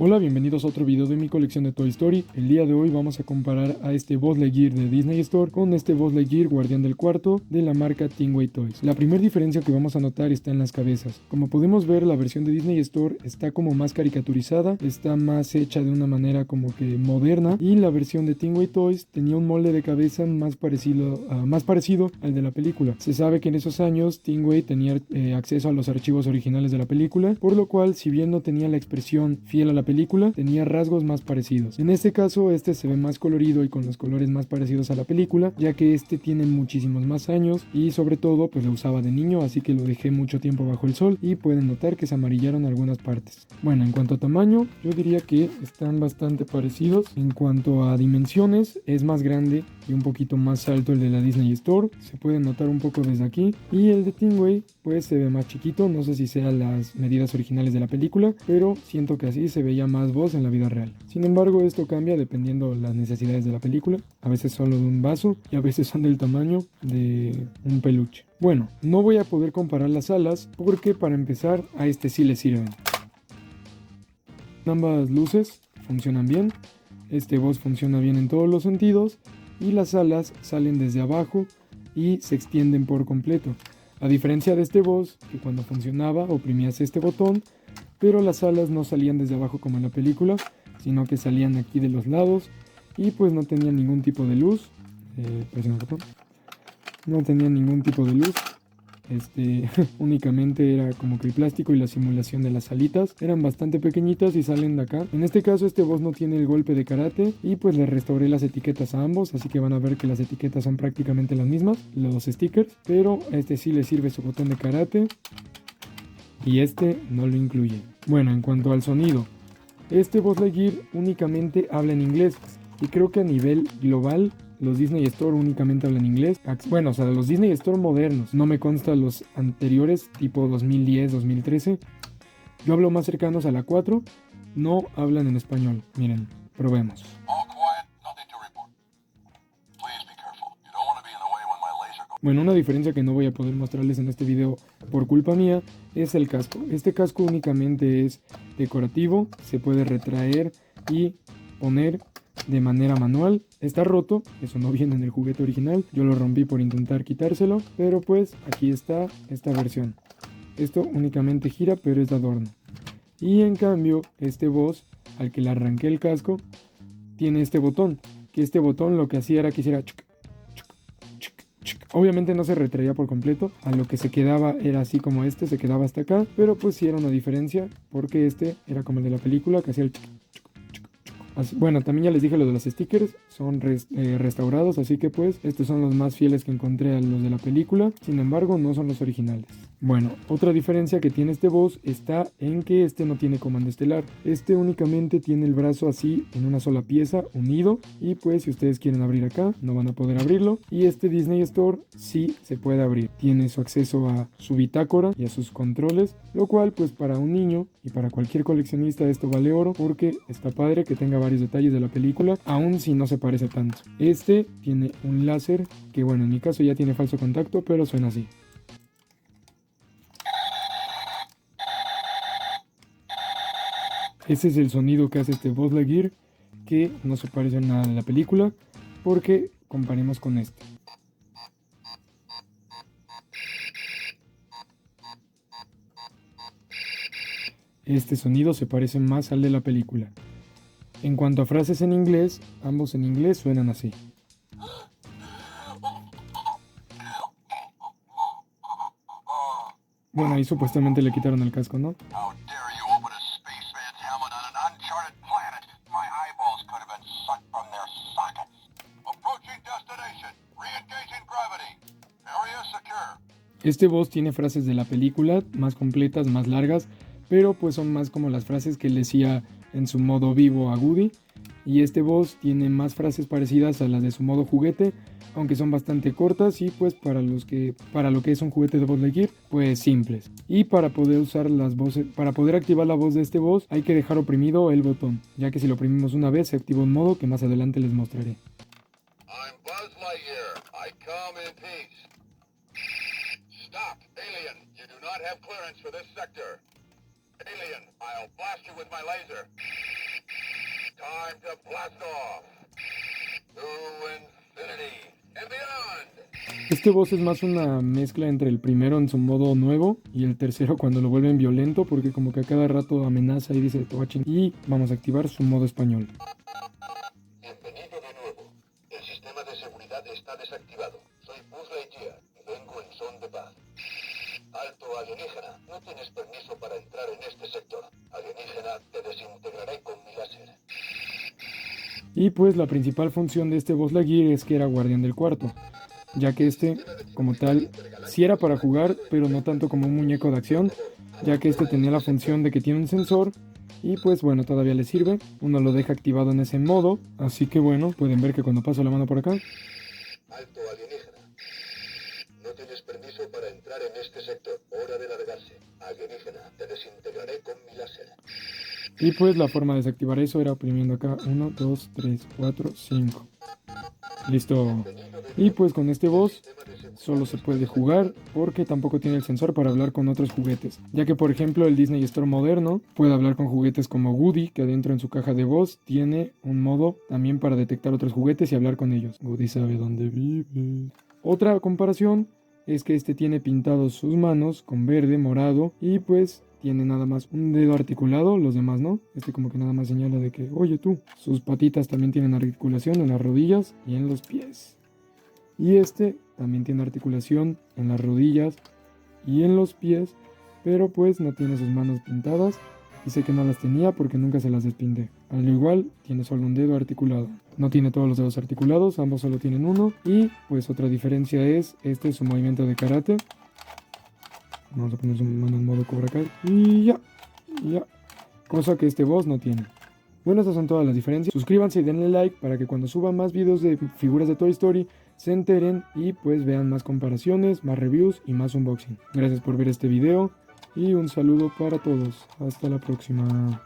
Hola, bienvenidos a otro video de mi colección de Toy Story. El día de hoy vamos a comparar a este Buzz Lightyear de Disney Store con este Buzz Lightyear Guardián del Cuarto de la marca Teenway Toys. La primera diferencia que vamos a notar está en las cabezas. Como podemos ver, la versión de Disney Store está como más caricaturizada, está más hecha de una manera como que moderna, y la versión de Teenway Toys tenía un molde de cabeza más parecido al de la película. Se sabe que en esos años Teenway tenía acceso a los archivos originales de la película, por lo cual, si bien no tenía la expresión fiel a la película, tenía rasgos más parecidos. En este caso, este se ve más colorido y con los colores más parecidos a la película, ya que este tiene muchísimos más años y sobre todo pues lo usaba de niño, así que lo dejé mucho tiempo bajo el sol y pueden notar que se amarillaron algunas partes. Bueno, en cuanto a tamaño, yo diría que están bastante parecidos. En cuanto a dimensiones, es más grande y un poquito más alto el de la Disney Store, se puede notar un poco desde aquí, y el de Teenway pues se ve más chiquito. No sé si sean las medidas originales de la película, pero siento que así se veía más Buzz en la vida real. Sin embargo, esto cambia dependiendo las necesidades de la película. A veces solo de un vaso y a veces son del tamaño de un peluche. Bueno, no voy a poder comparar las alas porque para empezar a este sí le sirven. Ambas luces funcionan bien, este Buzz funciona bien en todos los sentidos y las alas salen desde abajo y se extienden por completo. A diferencia de este Buzz, que cuando funcionaba oprimías este botón, pero las alas no salían desde abajo como en la película, sino que salían aquí de los lados y pues no tenían ningún tipo de luz. Presiona el botón. No tenían ningún tipo de luz. Únicamente era como que el plástico y la simulación de las alitas eran bastante pequeñitas y salen de acá. En este caso este Buzz no tiene el golpe de karate y pues le restauré las etiquetas a ambos, así que van a ver que las etiquetas son prácticamente las mismas, los stickers, pero a este sí le sirve su botón de karate y este no lo incluye. Bueno, en cuanto al sonido, este Buzz Lightyear únicamente habla en inglés y creo que a nivel global los Disney Store únicamente hablan inglés. Bueno, o sea, los Disney Store modernos, no me consta los anteriores, tipo 2010, 2013. Yo hablo más cercanos a la 4, no hablan en español. Miren, probemos. Bueno, una diferencia que no voy a poder mostrarles en este video por culpa mía es el casco. Este casco únicamente es decorativo, se puede retraer y poner de manera manual. Está roto, eso no viene en el juguete original, yo lo rompí por intentar quitárselo, pero pues aquí está esta versión. Esto únicamente gira, pero es de adorno. Y en cambio, este Buzz, al que le arranqué el casco, tiene este botón, que este botón lo que hacía era que hiciera chuc, chuc, chuc, chuc. Obviamente no se retraía por completo, a lo que se quedaba era así como este, se quedaba hasta acá, pero pues sí era una diferencia, porque este era como el de la película, que hacía el chuc. Bueno, también ya les dije lo de los stickers, son restaurados, así que pues estos son los más fieles que encontré a los de la película, sin embargo no son los originales. Bueno, otra diferencia que tiene este Buzz está en que este no tiene comando estelar, este únicamente tiene el brazo así en una sola pieza, unido, y pues si ustedes quieren abrir acá, no van a poder abrirlo, y este Disney Store sí se puede abrir, tiene su acceso a su bitácora y a sus controles, lo cual pues para un niño y para cualquier coleccionista esto vale oro, porque está padre que tenga varios detalles de la película, aun si no se parece tanto. Este tiene un láser que bueno, en mi caso ya tiene falso contacto, pero suena así. Ese es el sonido que hace este Buzz Lightyear, que no se parece a nada de la película, porque comparemos con este. Este sonido se parece más al de la película. En cuanto a frases en inglés, ambos en inglés suenan así. Bueno, ahí supuestamente le quitaron el casco, ¿no? Este Buzz tiene frases de la película, más completas, más largas, pero pues son más como las frases que él decía en su modo vivo a Woody. Y este Buzz tiene más frases parecidas a las de su modo juguete, aunque son bastante cortas y pues para lo que es un juguete de Buzz Lightyear, pues simples. Y para poder usar las voces, para poder activar la voz de este Buzz, hay que dejar oprimido el botón, ya que si lo oprimimos una vez se activa un modo que más adelante les mostraré. I'm Buzz Lightyear. I come in peace. Stop, alien. You do not have clearance for this sector. Alien, I'll blast you with my laser. Este boss es más una mezcla entre el primero en su modo nuevo y el tercero cuando lo vuelven violento, porque como que a cada rato amenaza y dice te voy a chingar. Y vamos a activar su modo español. Bienvenido de nuevo. El sistema de seguridad está desactivado. Soy Buzz Lightyear y vengo en son de paz. Alto, alienígena. No tienes permiso para entrar en este sector. Alienígena, te desintegraré con mi láser. Y pues la principal función de este boss Lightyear es que era guardián del cuarto, ya que este, como tal, sí era para jugar, pero no tanto como un muñeco de acción, ya que este tenía la función de que tiene un sensor, y pues bueno, todavía le sirve, uno lo deja activado en ese modo, así que bueno, pueden ver que cuando paso la mano por acá, Alto, alienígena. No tienes permiso para entrar en este sector. Hora de largarse. Alienígena, te desintegraré con mi láser. y pues la forma de desactivar eso era oprimiendo acá, 1, 2, 3, 4, 5. Listo. Y pues con este boss solo se puede jugar porque tampoco tiene el sensor para hablar con otros juguetes, ya que por ejemplo el Disney Store moderno puede hablar con juguetes como Woody, que adentro en su caja de voz tiene un modo también para detectar otros juguetes y hablar con ellos. Woody sabe dónde vive. Otra comparación es que este tiene pintados sus manos con verde, morado, y pues tiene nada más un dedo articulado, los demás no. Este como que nada más señala de que, oye tú. Sus patitas también tienen articulación en las rodillas y en los pies. Y este también tiene articulación en las rodillas y en los pies, pero pues no tiene sus manos pintadas. Y sé que no las tenía porque nunca se las despinté. Al igual, tiene solo un dedo articulado. No tiene todos los dedos articulados, ambos solo tienen uno. Y pues otra diferencia es, este es su movimiento de karate. Vamos a poner su mano en modo Cobra Kai. Y ya. Cosa que este boss no tiene. Bueno, estas son todas las diferencias. Suscríbanse y denle like para que cuando suba más videos de figuras de Toy Story se enteren y pues vean más comparaciones, más reviews y más unboxing. Gracias por ver este video y un saludo para todos. Hasta la próxima.